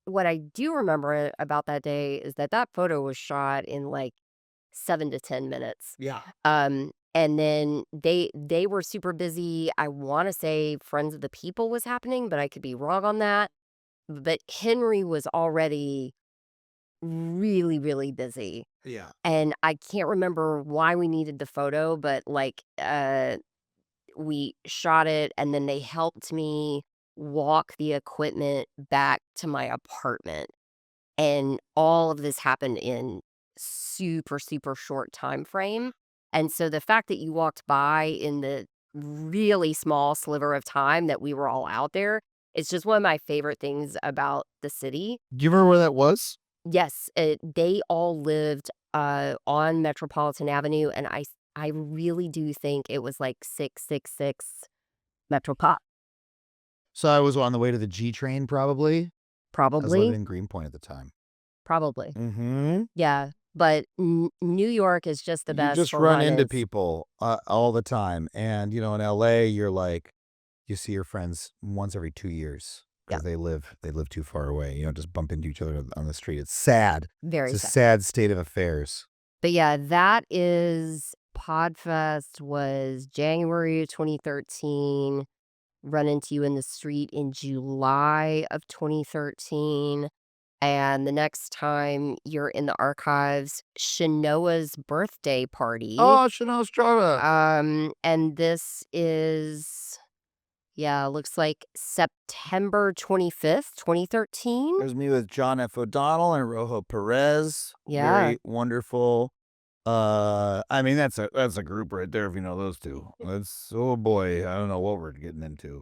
what I do remember about that day is that that photo was shot in like 7 to 10 minutes. Yeah. And then they were super busy. I wanna say Friends of the People was happening, but I could be wrong on that. But Henry was already really, really busy, Yeah. and I can't remember why we needed the photo, but, we shot it, and then they helped me walk the equipment back to my apartment. And all of this happened in super, super short time frame, and so the fact that you walked by in the really small sliver of time that we were all out there, it's just one of my favorite things about the city. Do you remember where that was? Yes, they all lived, on Metropolitan Avenue, and I really do think it was, like, 666 Metropop So I was on the way to the G train probably. I was living probably, in Greenpoint at the time. probably. Mhm. Yeah, but N New York is just the You best just for run into run-ins. people, all the time, and, in LA, you're like you see your friends once every 2 years Yeah, because they live too far away, just bump into each other on the street. It's sad. It's very a sad. sad state of affairs. But yeah, that is Podfest was January of 2013, run into you in the street in July of 2013, and the next time you're in the archives, Shanoa's birthday party, Oh, Chanel Strada. and this is yeah, looks like September 25th, 2013? There's me with John F. O'Donnell and Rojo Perez. Yeah, Very wonderful. I mean, that's a group right there if you know those 2. That's oh boy, I don't know what we're getting into.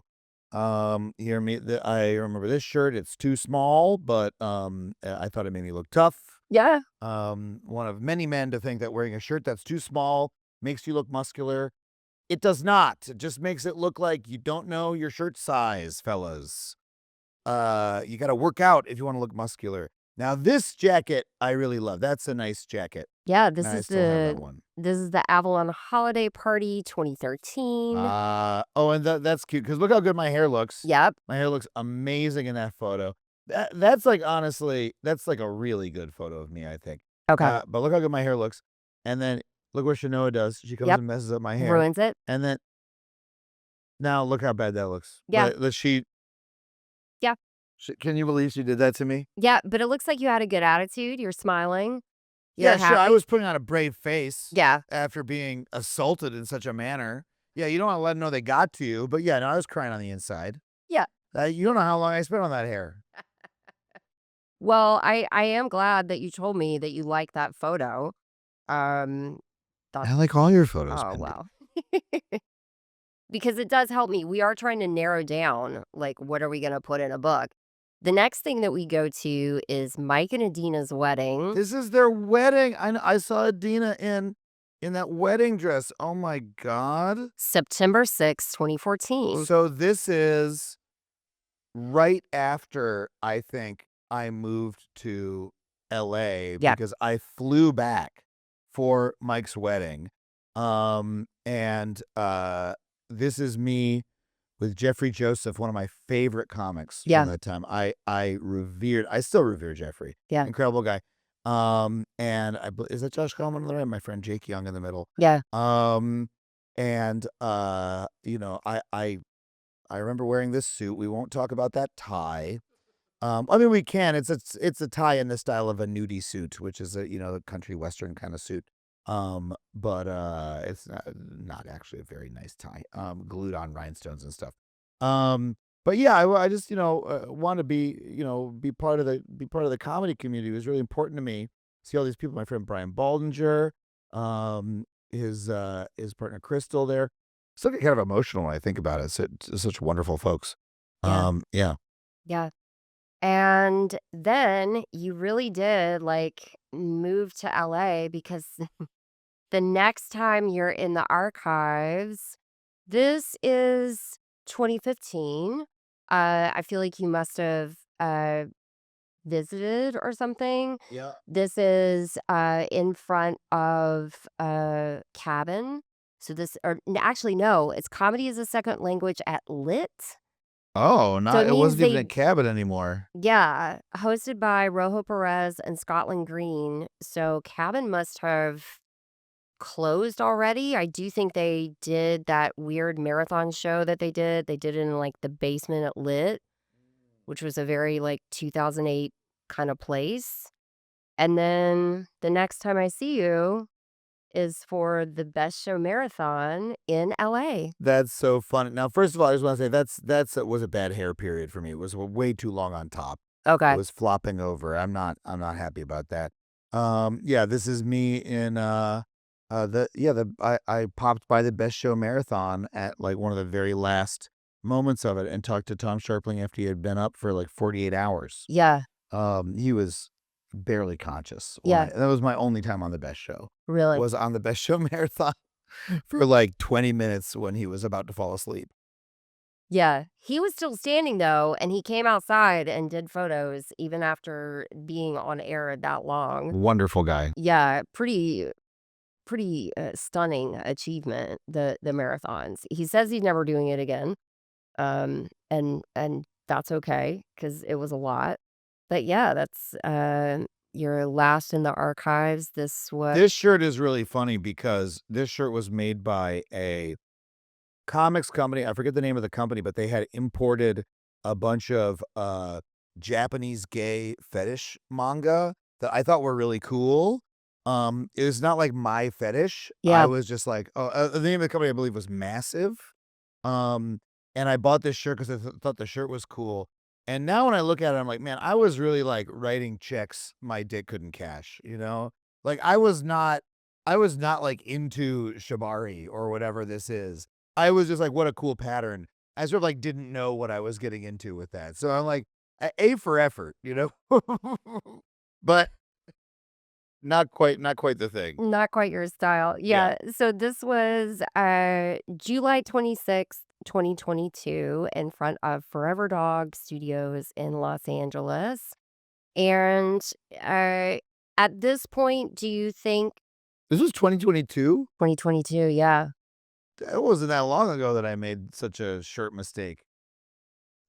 I remember this shirt. It's too small, but I thought it made me look tough. yeah. One of many men to think that wearing a shirt that's too small makes you look muscular. It does not. It just makes it look like you don't know your shirt size, fellas. You got to work out if you want to look muscular. Now, this jacket I really love. That's a nice jacket. Yeah, And I still have that one. this is the Avalon Holiday Party 2013. Oh, and that's cute because look how good my hair looks. Yep. My hair looks amazing in that photo. That's like honestly, that's like a really good photo of me, I think. Okay. But look how good my hair looks. And then look what Shanoa does. She comes Yep. and messes up my hair. Ruins it. And then now look how bad that looks. Yeah. Yeah. Can you believe she did that to me? Yeah, but it looks like you had a good attitude. You're smiling. You're Yeah, sure. I happy. was putting on a brave face Yeah. after being assaulted in such a manner. Yeah, you don't want to let them know they got to you, but yeah, no, I was crying on the inside. Yeah. You don't know how long I spent on that hair. Well, I am glad that you told me that you like that photo. Um, I that's like all your photos, oh, Mindy. wow. Because it does help me. We are trying to narrow down, like, what are we gonna put in a book? The next thing that we go to is Mike and Adina's wedding. This is their wedding. I saw Adina in that wedding dress. Oh my god. September 6th, 2014. So this is right after I think I moved to LA Yeah. because I flew back for Mike's wedding. And this is me with Jeffrey Joseph, one of my favorite comics Yeah. from that time. I still revere Jeffrey. Yeah. Incredible guy. And is that Josh Coleman on the right? My friend Jake Young in the middle. Yeah. And you know, I remember wearing this suit. We won't talk about that tie. I mean, we can. It's a tie in the style of a nudie suit, which is a a country western kind of suit. But it's not actually a very nice tie. Glued on rhinestones and stuff. But yeah, I just want to be part of the comedy community. It was really important to me. See all these people. My friend Brian Baldinger, his partner Crystal there. Still get kind of emotional when I think about it. Such wonderful folks. Yeah. Yeah. Yeah. And then you really did like move to LA because the next time you're in the archives, this is 2015. I feel like you must have visited or something. Yeah. This is in front of a cabin. So this, or actually, no, it's comedy as a second language at Lit. Oh, So not it it means wasn't even they, a cabin anymore. yeah, hosted by Rojo Perez and Scotland Green. So cabin must have closed already. I do think they did that weird marathon show that they did. They did it in like the basement at Lit, which was a very like 2008 kind of place. And then the next time I see you is for the Best Show Marathon in LA. That's so funny. Now, first of all, I just want to say it was a bad hair period for me. It was way too long on top. It Okay. was flopping over. I'm not happy about that. Yeah, this is me in I popped by the Best Show Marathon at like one of the very last moments of it and talked to Tom Sharpling after he had been up for like 48 hours. Yeah. He was barely conscious Yeah. that was my only time on the Best Show. Really. Was on the Best Show Marathon for like 20 minutes when he was about to fall asleep. Yeah. He was still standing though, and he came outside and did photos even after being on air that long. Wonderful guy. Yeah. Pretty stunning achievement, the marathons. He says he's never doing it again. And that's okay because it was a lot. But yeah, that's your last in the archives. This shirt is really funny because this shirt was made by a comics company. I forget the name of the company, but they had imported a bunch of Japanese gay fetish manga that I thought were really cool. It's not like my fetish. I Yeah. was just like, oh, the name of the company I believe was Massive. Um, and I bought this shirt because I thought the shirt was cool. And now when I look at it, I'm like, man, I was really like writing checks my dick couldn't cash, you know? Like I was not like into Shibari or whatever this is. I was just like, what a cool pattern. I sort of like didn't know what I was getting into with that. So I'm like, A for effort, you know? But not quite the thing. Not quite your style. Yeah. Yeah. So this was July 26th, 2022, in front of Forever Dog Studios in Los Angeles. And uh, at this point, do you think This was 2022? 2022? Yeah. It wasn't that long ago that I made such a shirt mistake.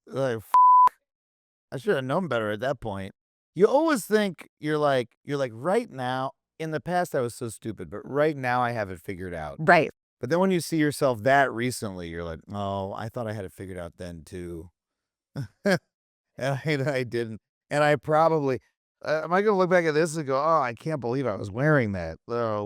Like, I should have known better at that point. You always think you're like right now. In the past, I was so stupid, but right now I have it figured out. Right. But then when you see yourself that recently, you're like, oh, I thought I had it figured out then too. And I didn't. And I probably, am I going to look back at this and go, oh, I can't believe I was wearing that. Oh,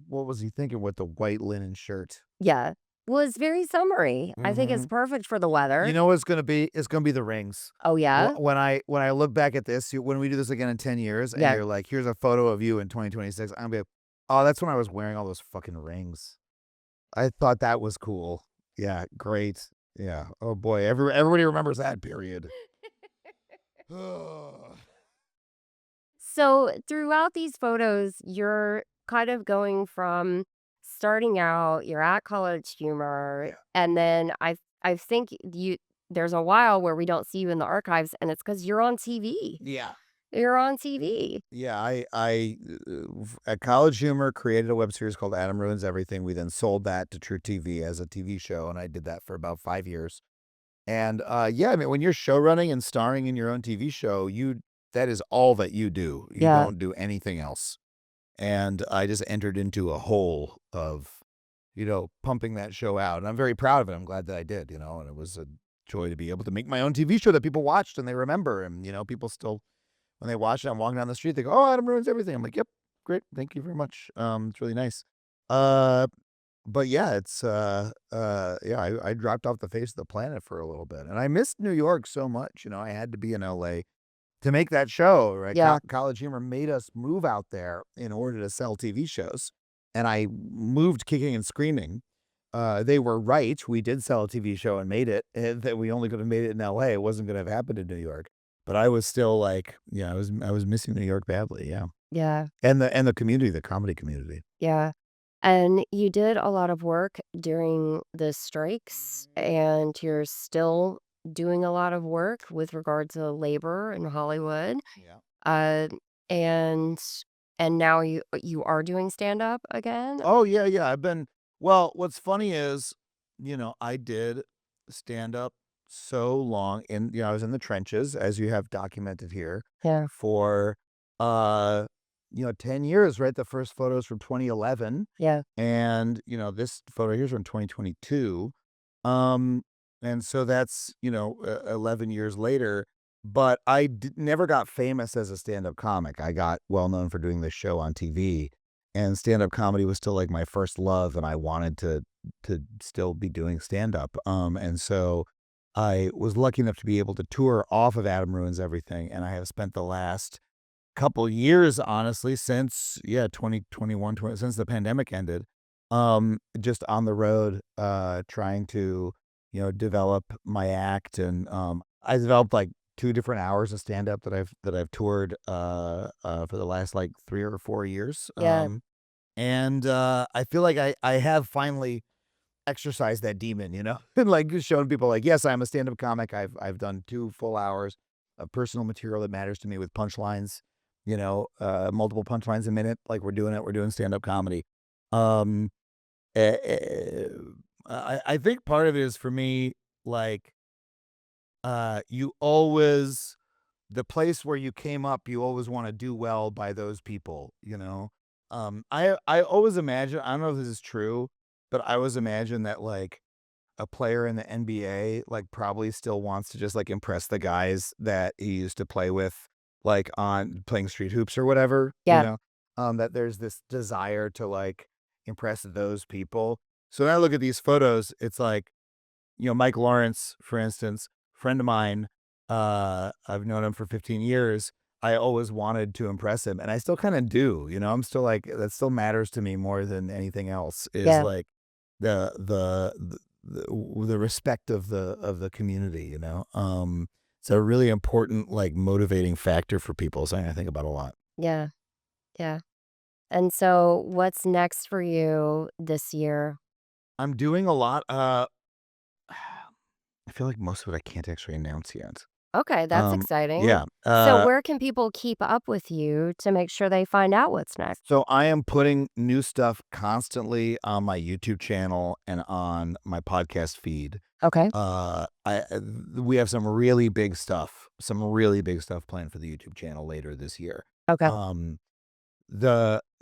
what was he thinking with the white linen shirt? Yeah. Well, it's very summery. I think it's perfect for the weather. You know what it's going to be? It's going to be the rings. Oh, yeah? When I look back at this, when we do this again in 10 years, and Yeah. you're like, here's a photo of you in 2026, I'm going to be like, oh, that's when I was wearing all those fucking rings. I thought that was cool. Yeah, great. Yeah. Oh boy, everybody remembers that period. So throughout these photos, you're kind of going from starting out, you're at College Humor, Yeah. and then I think there's a while where we don't see you in the archives, and it's because you're on TV. Yeah. You're on TV. Yeah, at College Humor created a web series called Adam Ruins Everything. We then sold that to TruTV as a TV show, and I did that for about 5 years. And, yeah, I mean, when you're show running and starring in your own TV show, that is all that you do. You Yeah, don't do anything else. And I just entered into a hole of, pumping that show out, and I'm very proud of it. I'm glad that I did, and it was a joy to be able to make my own TV show that people watched and they remember, and, people still when they watch it, I'm walking down the street, they go, "Oh, Adam Ruins Everything." I'm like, "Yep, great, thank you very much. It's really nice." Uh, but yeah, yeah, I dropped off the face of the planet for a little bit, and I missed New York so much. I had to be in LA to make that show, right? yeah, College Humor made us move out there in order to sell TV shows, and I moved kicking and screaming. They were right. We did sell a TV show and made it, and that we only could have made it in LA. It wasn't gonna have happened in New York. But I was still like, yeah, I was missing New York badly, yeah. yeah, And the community, the comedy community. yeah. And you did a lot of work during the strikes, and you're still doing a lot of work with regard to labor in Hollywood. Yeah. Uh, and and now you are doing stand-up again? Oh, yeah, yeah, well, what's funny is, I did stand up so long I was in the trenches, as you have documented here, Yeah, for, uh, 10 years, right? The first photos from 2011, yeah, and, this photo here's from 2022. Um, and so that's, 11 years later, but I never got famous as a stand-up comic. I got well known for doing this show on TV, and stand-up comedy was still like my first love, and I wanted to still be doing stand-up. And so I was lucky enough to be able to tour off of Adam Ruins Everything, and I have spent the last couple years, honestly, since, yeah, 2021, since the pandemic ended, just on the road, trying to, develop my act, and, I developed, like, 2 different hours of stand-up that I've toured, for the last, like, 3 or 4 years, yeah, and, I feel like I have finally exercised that demon, and, like, just showing people, like, "Yes, I'm a stand-up comic. I've done 2 full hours of personal material that matters to me with punchlines, multiple punchlines a minute, like, we're doing stand-up comedy." Um, eh eh I think part of it is for me, like, you always the place where you came up, you always wanna do well by those people, you know? I always imagine I don't know if this is true, but I always imagine that, like, a player in the NBA, like, probably still wants to just, like, impress the guys that he used to play with, like, on playing street hoops or whatever, yeah, that there's this desire to, like, impress those people. So when I look at these photos, it's like, Mike Lawrence, for instance, friend of mine, I've known him for 15 years. I always wanted to impress him, and I still kinda do, I'm still like that still matters to me more than anything else is, yeah, like, the respect of the community, it's a really important, like, motivating factor for people, something I think about a lot. yeah, yeah. And so what's next for you this year? I'm doing a lot, I feel like most of it I can't actually announce yet. Okay, that's exciting. Yeah, So where can people keep up with you to make sure they find out what's next? so I am putting new stuff constantly on my YouTube channel and on my podcast feed. Okay, We have some really big stuff planned for the YouTube channel later this year. okay, Um,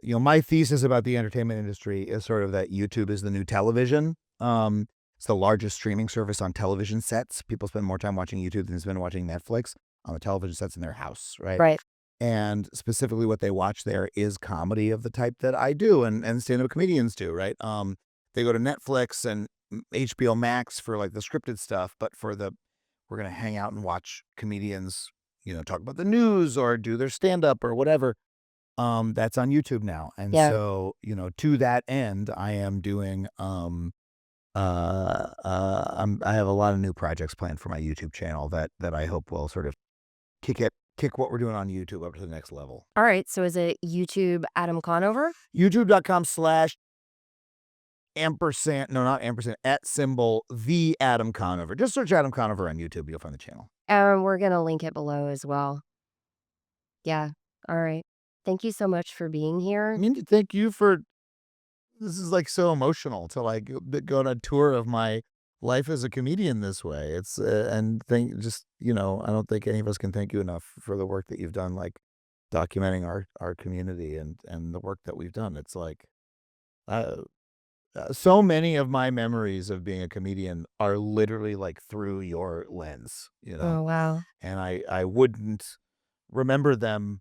my thesis about the entertainment industry is sort of that YouTube is the new television. It's the largest streaming service on television sets. People spend more time watching YouTube than they spend watching Netflix on the television sets in their house, right? right, And specifically what they watch there is comedy of the type that I do and stand-up comedians do, right? They go to Netflix and HBO Max for, like, the scripted stuff, but we're gonna hang out and watch comedians, talk about the news or do their stand-up or whatever. That's on YouTube now, and yeah, so, to that end, I am doing, I have a lot of new projects planned for my YouTube channel that I hope will sort of kick what we're doing on YouTube up to the next level. All right. So is it YouTube Adam Conover? YouTube.com/ampersand, no, not ampersand, @ the Adam Conover. Just search Adam Conover on YouTube. You'll find the channel. And we're going to link it below as well. Yeah. All right. Thank you so much for being here. I mean, thank you for, this is like so emotional to like go on a tour of my life as a comedian this way. It's and just, I don't think any of us can thank you enough for the work that you've done, like documenting our community and the work that we've done. It's like, so many of my memories of being a comedian are literally like through your lens, Oh, wow. and I wouldn't remember them.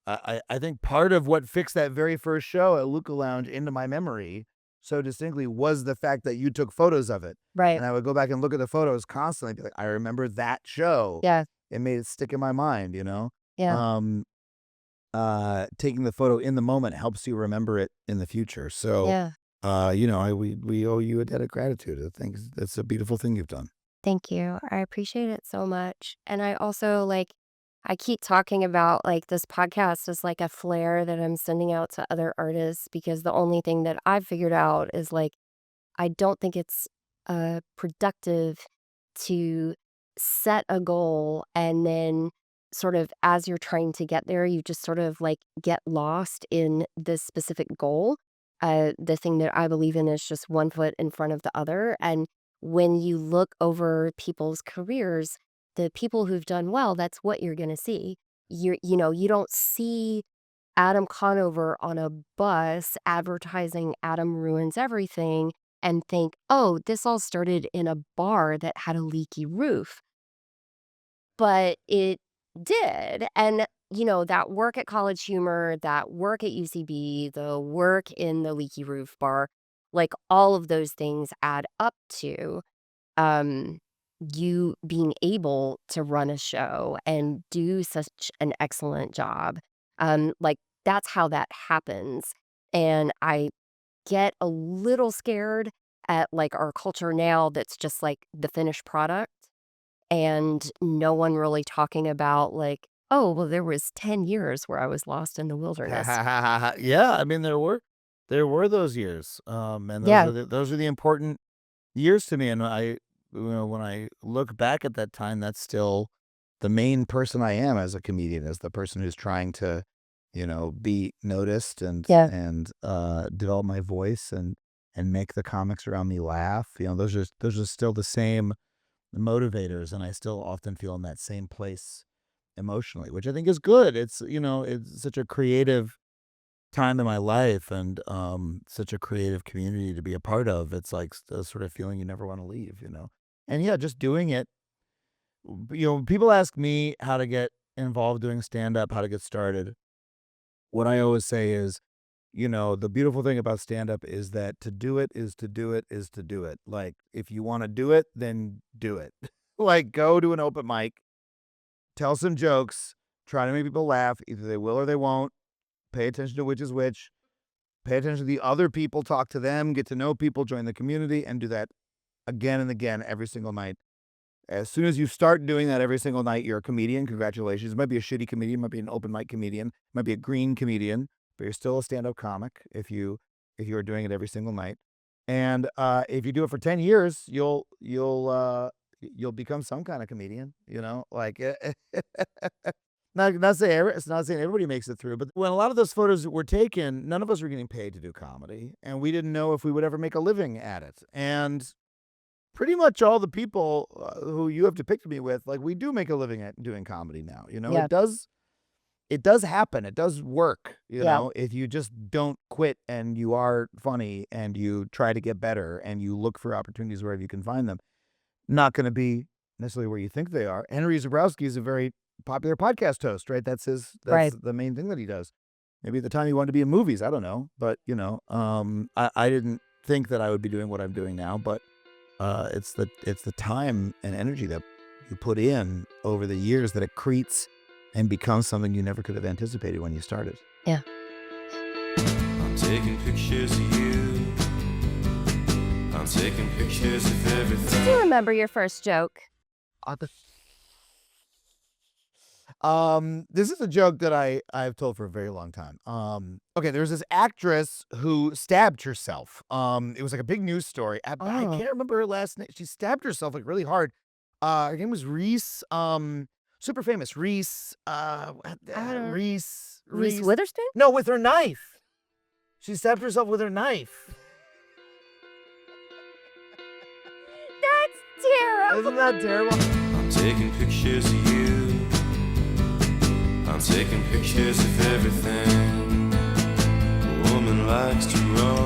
I think part of what fixed that very first show at Luca Lounge into my memory so distinctly was the fact that you took photos of it. Right. And I would go back and look at the photos constantly, be like, I remember that show. Yeah. It made it stick in my mind, Yeah. Taking the photo in the moment helps you remember it in the future. So, Yeah. we owe you a debt of gratitude. I think that's a beautiful thing you've done. Thank you. I appreciate it so much. And I also I keep talking about this podcast is like a flare that I'm sending out to other artists because the only thing that I've figured out is I don't think it's productive to set a goal and then sort of as you're trying to get there, you just sort of get lost in this specific goal. The thing that I believe in is just one foot in front of the other. And when you look over people's careers, the people who've done well, that's what you're going to see. You don't see Adam Conover on a bus advertising Adam Ruins Everything and think, oh, this all started in a bar that had a leaky roof. But it did. And, that work at College Humor, that work at UCB, the work in the leaky roof bar, all of those things add up to um, you being able to run a show and do such an excellent job. That's how that happens. And I get a little scared at our culture now that's just the finished product and no one really talking about oh, well, there was 10 years where I was lost in the wilderness. Yeah, I mean there were those years, and Yeah, those are the important years to me, and when I look back at that time, that's still the main person I am as a comedian, as the person who's trying to, be noticed and yeah, develop my voice and make the comics around me laugh. Those are still the same motivators, and I still often feel in that same place emotionally, which I think is good. It's such a creative time in my life and such a creative community to be a part of. It's like the sort of feeling you never want to leave. And yeah, just doing it. People ask me how to get involved doing stand up, how to get started. What I always say is, the beautiful thing about stand up is that to do it is to do it is to do it. Like if you want to do it, then do it. Like go to an open mic, tell some jokes, try to make people laugh. Either they will or they won't. Pay attention to which is which. Pay attention to the other people, talk to them, get to know people, join the community, and do that again and again every single night. As soon as you start doing that every single night, you're a comedian. Congratulations. It might be a shitty comedian, might be an open mic comedian, might be a green comedian, but you're still a stand-up comic if you are doing it every single night. And if you do it for 10 years, you'll become some kind of comedian, like it's not saying everybody makes it through, but when a lot of those photos were taken, none of us were getting paid to do comedy, and we didn't know if we would ever make a living at it. And pretty much all the people who you have depicted me with, we do make a living at doing comedy now. yeah, It does happen. It does work. yeah, If you just don't quit and you are funny and you try to get better and you look for opportunities wherever you can find them. Not going to be necessarily where you think they are. Henry Zebrowski is a very popular podcast host, right? That's right. the main thing that he does. Maybe at the time he wanted to be in movies. I don't know. But, I didn't think that I would be doing what I'm doing now, but it's the time and energy that you put in over the years that accretes and becomes something you never could have anticipated when you started. Yeah. I'm taking pictures of you. I'm taking pictures of everything. Do you remember your first joke? Uh, the- This is a joke that I've told for a very long time. Okay, there was this actress who stabbed herself. It was like a big news story. I Oh, can't remember her last name. She stabbed herself like really hard. Her name was Reese. Super famous Reese. I don't Reese. Reese Reese. Witherspoon? No, with her knife. She stabbed herself with her knife. That's terrible. Isn't that terrible? I'm taking pictures of you. I'm taking pictures of everything. A woman likes to run